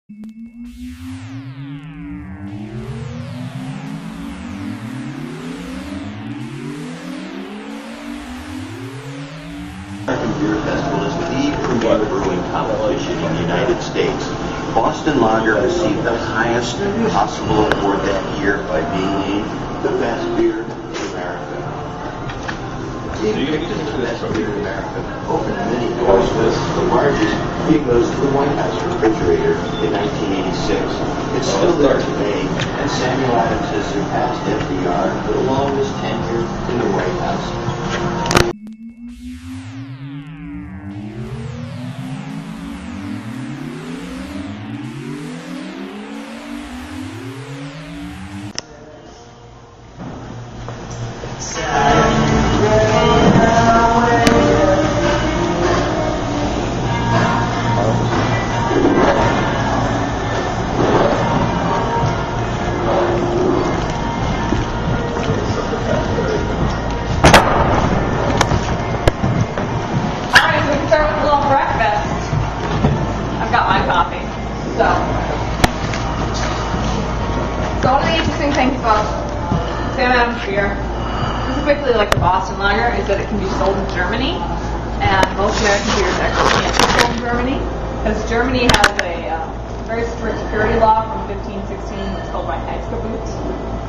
American Beer Festival is the premier brewing competition in the United States. Boston Lager received the highest possible award that year by being named the best beer in America. The best beer in America opened many doors with the largest being goes to the White House refrigerator in 1986. It's still there today, and Samuel Adams has surpassed FDR for the longest tenure in the White House. So one of the interesting things about Sam Adams beer, specifically like the Boston Lager, is that it can be sold in Germany, and most American beers actually can't be sold in Germany, because Germany has a very strict purity law from 1516. It's called Reinheitsgebot,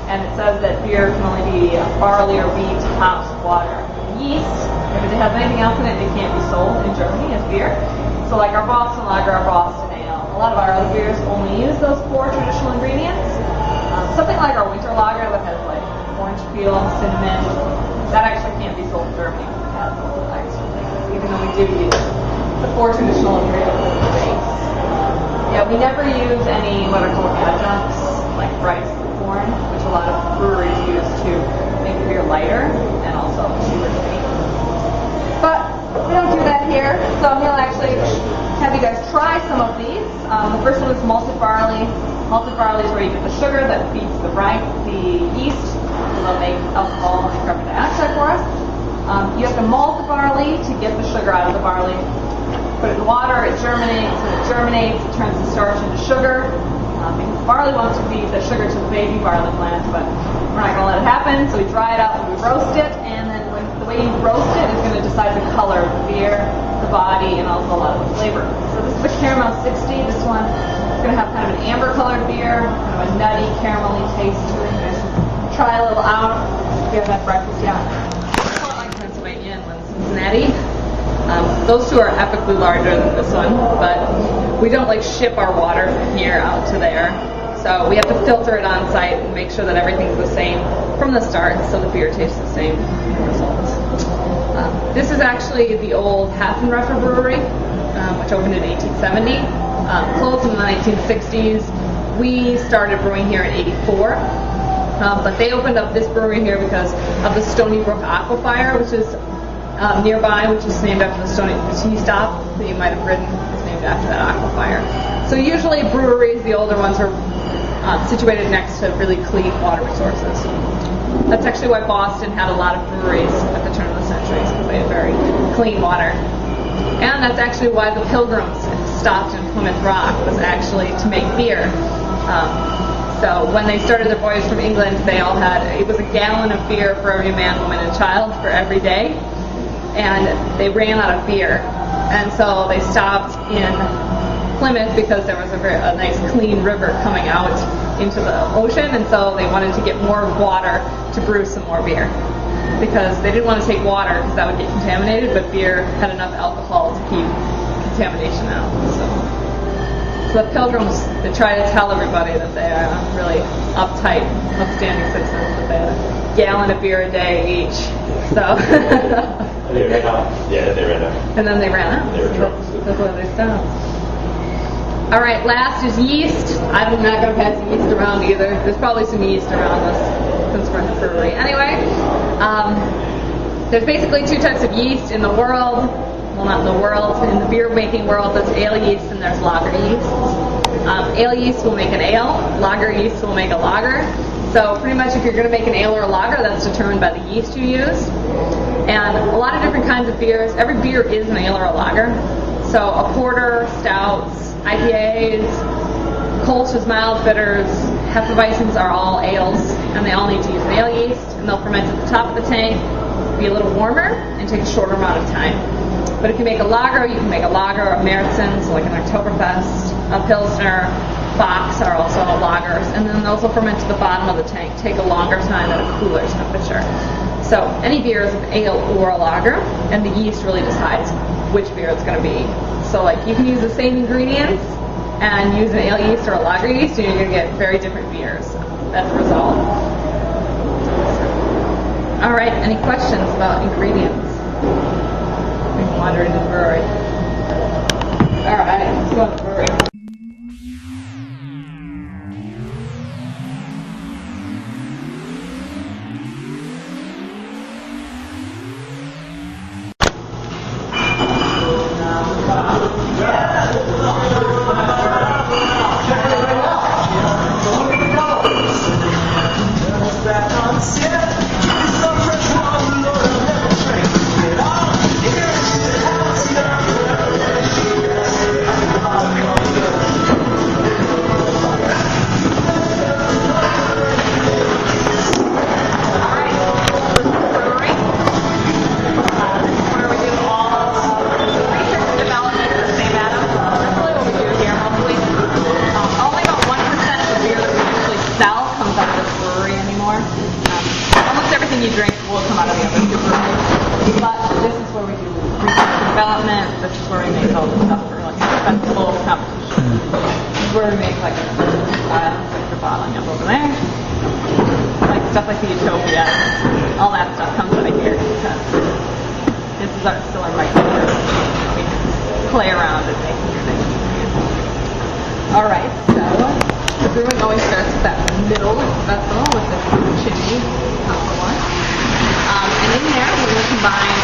and it says that beer can only be barley or wheat, hops, water, yeast. If it has anything else in it, it can't be sold in Germany as beer. So like our Boston Lager, our Boston Ale, a lot of our other beers only use those 4 traditional ingredients. Something like our winter lager that has like orange peel, cinnamon, that actually can't be sold in Germany. Even though we do use the 4 traditional ingredients as the base. Yeah, we never use any what are called adjuncts like rice or corn, which a lot of breweries use to make the beer lighter and also cheaper to make. But we don't do that here, so I'm going to actually have you guys try some of these. The first one is malted barley. Malted barley is where you get the sugar that feeds the yeast, so they'll make alcohol and carbon dioxide for us. You have to malt the barley to get the sugar out of the barley. Put it in water, it germinates. When it germinates, it turns the starch into sugar. Because the barley wants to feed the sugar to the baby barley plant, but we're not going to let it happen, so we dry it out and we roast it, and then the way you roast it is going to decide the color of the beer, the body, and also a lot of the flavor. So this is the Caramel 60. This one is going to have kind of an amber colored beer, kind of a nutty, caramelly taste to it. You guys should try a little out if you haven't had breakfast yet. Like Pennsylvania and Cincinnati. Those two are epically larger than this one, but we don't like ship our water from here out to there. So we have to filter it on site and make sure that everything's the same from the start, so the beer tastes the same in the results. This is actually the old Hafenreffer brewery, which opened in 1870. Closed in the 1960s. We started brewing here in 84. But they opened up this brewery here because of the Stony Brook Aquifer, which is nearby, which is named after the tea stop that you might have ridden. It's named after that aquifer. So usually breweries, the older ones, are situated next to really clean water resources. That's actually why Boston had a lot of breweries at the turn of the century, because they had very clean water. And that's actually why the Pilgrims stopped in Plymouth Rock, was actually to make beer. So when they started their voyage from England, they all had, it was a gallon of beer for every man, woman, and child for every day. And they ran out of beer. And so they stopped in Plymouth because there was a nice clean river coming out into the ocean, and so they wanted to get more water to brew some more beer. Because they didn't want to take water because that would get contaminated, but beer had enough alcohol to keep contamination out. So the Pilgrims, they try to tell everybody that they are really uptight, upstanding citizens, that they had a gallon of beer a day each. So They ran out. Yeah, they ran out. And then they ran out. They were drunk. That's why they stopped. All right, last is yeast. I'm not going to pass the yeast around either. There's probably some yeast around us since we're in the brewery. Anyway, there's basically 2 types of yeast in the world. Well, not in the world. In the beer making world, there's ale yeast and there's lager yeast. Ale yeast will make an ale. Lager yeast will make a lager. So pretty much if you're going to make an ale or a lager, that's determined by the yeast you use. And a lot of different kinds of beers. Every beer is an ale or a lager. So a porter, stouts, IPAs, Kolsch's mild bitters, Hefeweizens are all ales, and they all need to use an ale yeast, and they'll ferment at the top of the tank, be a little warmer, and take a shorter amount of time. But if you make a lager, you can make a lager, a Märzen, so like an Oktoberfest, a Pilsner, Box are also lagers, and then those will ferment to the bottom of the tank, take a longer time at a cooler temperature. So any beer is an ale or a lager, and the yeast really decides which beer it's going to be. So like you can use the same ingredients and use an ale yeast or a lager yeast, and you're going to get very different beers as a result. All right, any questions about ingredients? We can wander into the brewery. All right, let's go to the brewery. You drink will come out of the other two breweries. But this is where we do research and development. This is where we make all the stuff for like festivals, competitions. This is where we make like items like for bottling up over there. Like stuff like the Utopia. All that stuff comes out of here because this is still our microwave. We can play around and make new things. Alright, so the brewing always starts with that middle vessel with the chimney top one. And in there we're going to combine